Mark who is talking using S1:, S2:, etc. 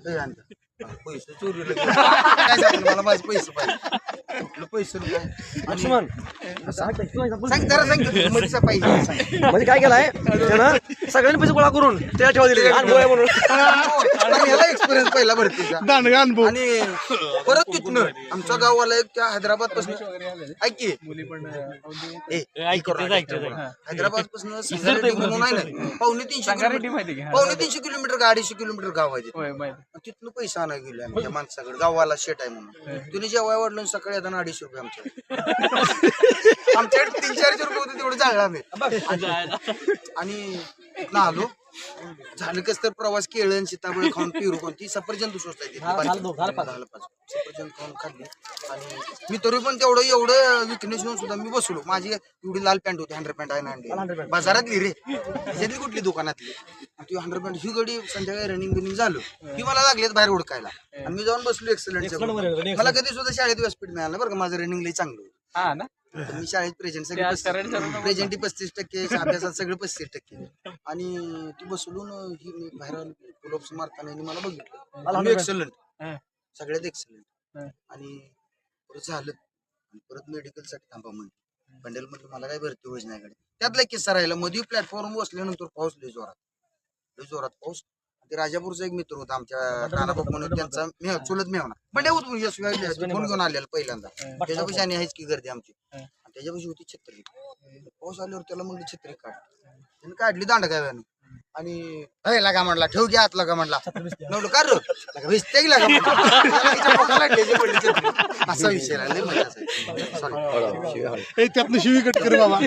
S1: हे आणतं. पैसे चोरीला गेले. काय सांगितलं मला माझे पैसे पाहिजे कुठलं पैसे नाही. आणि सांग जरा सांग मधीचा पाहिजे सांग.
S2: म्हणजे काय केलाय त्यानं सगळ्यांनी पैसे गोळा करून त्याला ठेवा दिले अनुभव आहे म्हणून.
S1: आणि याला एक्सपिरियन्स पहिला भरतीचा
S3: दांडगा अनुभव.
S1: आणि परत तिथनं आमचा गाववाला एक त्या हैदराबाद पासून ऐक की हैदराबाद पासून म्हणून आहे ना पावणे 300 किलोमीटर का 250 किलोमीटर गाव आहे तिथं. तिथनं पैसा आणायला गेले आम्ही त्या माणसाकडे गावाला शेट आहे म्हणून. तुम्ही जेव्हा वाढलं सकाळी येताना 250 रुपये आमच्याकडे 300-400 रुपये होते तेवढं जाळलं आम्ही. आणि तिथनं आलो झालं कस तर प्रवास केळण सीताफळ खाऊन पिरू कोणती सफरचंद स्वस्त आहे सफरचंद खाऊन खाल्ली. आणि मी तरी पण तेवढं एवढं विकनेस घेऊन सुद्धा मी बसलो. माझी एवढी लाल पॅन्ट होती 100 पॅन्ट आहे ना बाजारातली रे त्याच्यातली कुठली दुकानातली. ती 100 पॅन्ट ही गडी संध्याकाळी रनिंग बिनिंग झालो की मला लागलेत बाहेर उडकायला. आणि मी जाऊन बसलो एक्सलंटच्या. मला कधी सुद्धा शाळेत व्यासपीठ मिळालं बरं का. माझं रनिंग लई चांगलं होतं. मी शाळेत प्रेझेंट प्रेझेंट 35% अभ्यासात सगळं 35%. आणि ती बसलून ही मी बाहेर पुलअप्स मारताना मला बघितलं एक्सलंट सगळ्यात एक्सलंट. आणि परत झालं आणि परत मेडिकल साठी थांबा म्हणलं. बंडल म्हटलं मला काय भरती व्हायची नाही. त्यातला किस्सा राहिला मध्ये प्लॅटफॉर्म बसल्यानंतर पाऊस लय जोरात पाऊस. ते राजापूरचा एक मित्र होता आमच्या नानाबाप म्हणून त्यांचा चुलत मेवना बंड्या होत फोन घेऊन आलेला पहिल्यांदा. त्याच्यापाशी आणि आहेच की गर्दी आमची. त्याच्यापाशी होती छत्री. पाऊस आल्यावर त्याला म्हणलं छत्री काढ. त्याने काढली दांड काय आणि लागा म्हणला ठेव घ्या आत लागा म्हणला. नवलं का भिजते की लागा असा विषय राहिला.
S3: त्यातनं शिवी कट कर बाबा.